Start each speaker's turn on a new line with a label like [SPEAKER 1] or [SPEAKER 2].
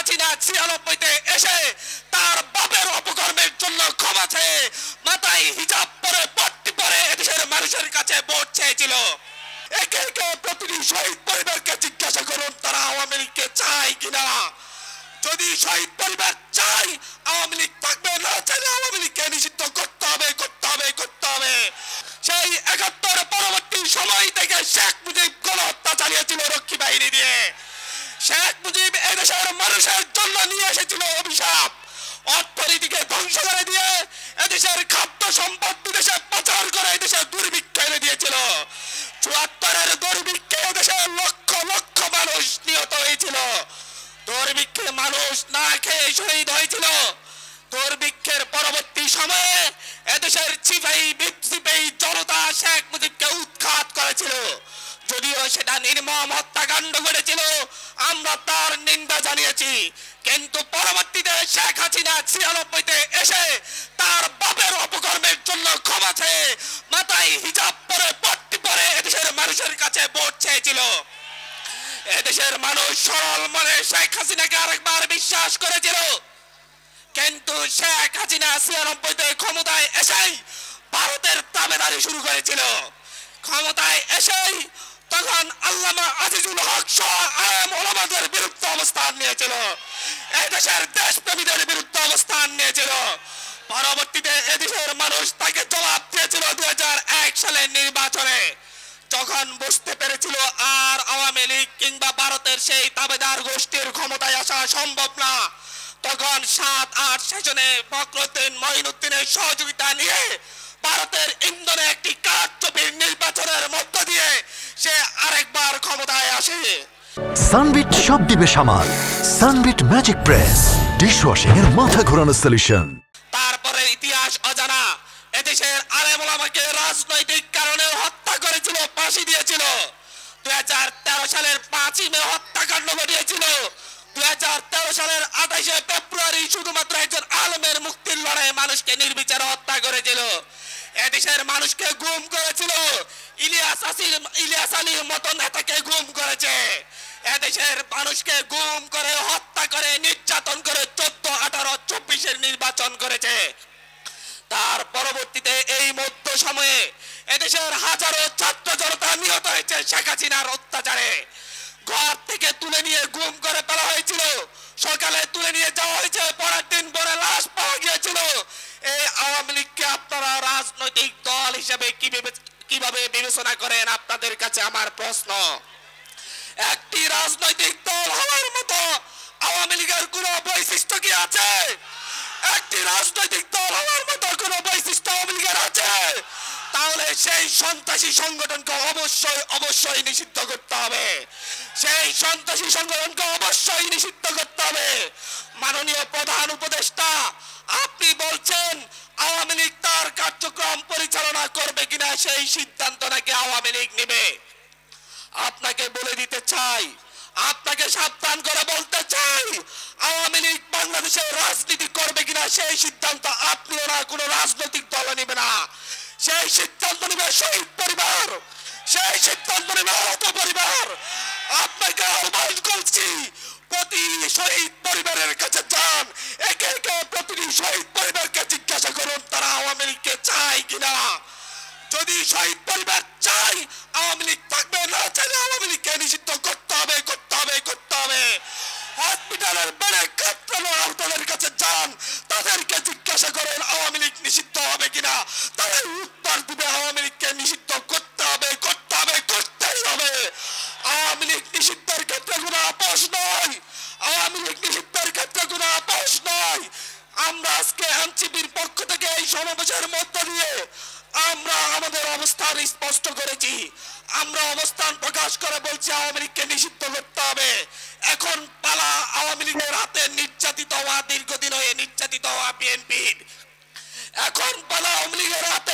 [SPEAKER 1] হাসিনা 96-তে এসে তার বাপের অপকর্মের জন্য ক্ষমা চেয়ে মাথায় হিজাব পরে পট্টি পরে এদেশের মানুষের কাছে ভোট চেয়েছিল। একে একে প্রতিটি শহীদ পরিবারকে জিজ্ঞাসা করুন তারা আওয়ামী লীগকে চায় কিনা। যদি শহীদ পরিবার চাই আওয়ামী লীগ থাকবে, না চাইলে আওয়ামী লীগকে নিষিদ্ধ করতে হবে করতে হবে করতে হবে। সেই 71 পরবর্তী সময় থেকে শেখ মুজিব গণহত্যা চালিয়েছিল রক্ষী বাহিনী দিয়ে। শেখ মুজিব এদেশের মানুষের জন্য নিয়ে এসেছিল অভিশাপ। অর্থনীতিকে ধ্বংস করে দিয়ে এদেশের খাদ্য সম্পদ বিদেশে পাচার করে এদেশে দুর্ভিক্ষ এনে দিয়েছিল। 74-এর দুর্ভিক্ষে এদেশের লক্ষ লক্ষ মানুষ নিহত হয়েছিল। দুর্ভিক্ষে মানুষ না খেয়ে শহীদ হয়েছিল। দুর্ভিক্ষের পরবর্তী সময়ে এদেশের সিপাহী জনতা শেখ মুজিবকে উৎখাত করেছিল। যদিও সেটা নির্মম হত্যাকাণ্ড ঘটেছিল, আমরা তার নিন্দা জানিয়েছি। কিন্তু পরবর্তীতে শেখ হাসিনা 96-তে এসে তার বাপের অপকর্মের জন্য ক্ষমা চেয়ে মাথায় হিজাব পরে পট্টি পরে এদেশের মানুষের কাছে ভোট চেয়েছিল। এদেশের মানুষ সরল মনে শেখ হাসিনাকে আরেকবার বিশ্বাস করেছিল। কিন্তু শেখ হাসিনা 96-তে ক্ষমতায় এসেই ভারতের তাবেদারি শুরু করেছিল। ক্ষমতায় এসেই তখন আল্লামা আজিজুল হক সহ আলেম ওলামাদের বিরুদ্ধে অবস্থান নিয়েছিল। এদেশের দেশপ্রেমীদের বিরুদ্ধে অবস্থান নিয়েছিল। পরবর্তীতে এদেশের মানুষ তাকে জবাব দিয়েছিল 2001 সালের নির্বাচনে, যখন বুঝতে পেরেছিল আর আওয়ামী লীগ কিংবা ভারতের সেই তাবেদার গোষ্ঠীর ক্ষমতায় আসা সম্ভব না। তখন 7-8 সেশনে ফখরুদ্দিন মঈনুদ্দিনের সহযোগিতা নিয়ে ভারতের ইন্ধনে একটি কারচুপির নির্বাচনের মধ্য দিয়ে সে আরেকবার ক্ষমতায় আসে।
[SPEAKER 2] সানবিট সব দিবে সামাল। সানবিট ম্যাজিক প্রেস ডিশওয়াশিং এর মাথা ঘোরানো সলিউশন।
[SPEAKER 1] তারপরে ইতিহাস অজানা, এদেশের আলেম ওলামাকে রাজনৈতিক কারণে হত্যা করেছিল, ফাঁসি দিয়েছিল। 2013 সালের 5ই মে হত্যাকাণ্ড ঘটিয়েছিল। 2013 সালের 28শে ফেব্রুয়ারি শুধুমাত্র একজন আলেমের মুক্তির লড়াইয়ে মানুষকে নির্বিচারে হত্যা করেছিল। এদেশের মানুষকে গুম করেছিল। ইলিয়াস আলীর মতো নেতাকে গুম করেছে। এদেশের মানুষকে গুম করে হত্যা করে নির্যাতন করে 14, 18, 24-এর নির্বাচন করেছে। তার পরবর্তীতে এই মধ্য সময়ে এদেশের হাজারো ছাত্র জনতা নিহত হয়েছে শেখ হাসিনার অত্যাচারে। ঘর থেকে তুলে নিয়ে গুম করে ফেলা হয়েছিল, সকালে তুলে নিয়ে যাওয়া হয়েছে, পরের দিন ভোরে লাশ পাওয়া গিয়েছিল। এই আওয়ামী লীগকে আপনারা রাজনৈতিক দল হিসেবে কিভাবে বিবেচনা করেন? আপনাদের কাছে আমার প্রশ্ন। একটি রাজনৈতিক দল হওয়ার মতো আওয়ামী লীগের কোন বৈশিষ্ট্য কি আছে? একটি রাজনৈতিক দল হওয়ার মতো কোন বৈশিষ্ট্য আওয়ামী লীগের আছে? তাহলে সেই সন্ত্রাসী সংগঠনকে অবশ্যই নিষিদ্ধ করতে হবে। সেই সন্ত্রাসী সংগঠনকে অবশ্যই নিষিদ্ধ করতে হবে। মাননীয় প্রধান উপদেষ্টা, আপনি বলছেন আওয়ামী লীগ তার কার্যক্রম পরিচালনা করবে কিনা সেই সিদ্ধান্ত নাকি আওয়ামী লীগ নেবে। আপনাকে বলে দিতে চাই, আপনাকে সাবধান করে বলতে চাই, আওয়ামী লীগ বাংলাদেশের রাজনীতি করবে কিনা সেই সিদ্ধান্ত আপনিও না, কোনো রাজনৈতিক দল নেবে না। সেই সিদ্ধান্ত নেবে শহীদ পরিবার, সেই সিদ্ধান্ত নেবে আহত পরিবার। আপনাকে আহ্বান করছি, প্রতি শহীদ পরিবারের কাছে যান, একে একে প্রতিটি শহীদ পরিবারকে জিজ্ঞাসা করুন তারা আওয়ামী লীগকে চায় কিনা। যদি শহীদ পরিবার চাই আওয়ামী লীগ থাকবে, না চাইলে আওয়ামী লীগকে নিষিদ্ধ করতে হবে করতে হবে করতে হবে। হসপিটালের বেড়ে কাতরানো আহতদের কাছে যান, তাদেরকে জিজ্ঞাসা করেন আওয়ামী লীগ নিষিদ্ধ হবে কিনা। তারা উত্তর দিবে আওয়ামী লীগকে নিষিদ্ধ করতে হবে করতে হবে করতেই হবে। আওয়ামী লীগ নিষিদ্ধের ক্ষেত্রে কোনো আপোষ নয়, আওয়ামী লীগ নিষিদ্ধের ক্ষেত্রে কোনো আপোষ নয়। আমরা আজকে এনসিপির পক্ষ থেকে এই সমাবেশের মধ্য দিয়ে আমরা আমাদের অবস্থান স্পষ্ট করেছি। আমরা অবস্থান প্রকাশ করে বলছি আওয়ামী লীগকে নিষিদ্ধ করতে হবে। এখন পালা আওয়ামী লীগের হাতে নির্যাতিত হওয়া, দীর্ঘদিন হয়ে নির্যাতিত হওয়া বিএনপির। এখন পালা আওয়ামী লীগের হাতে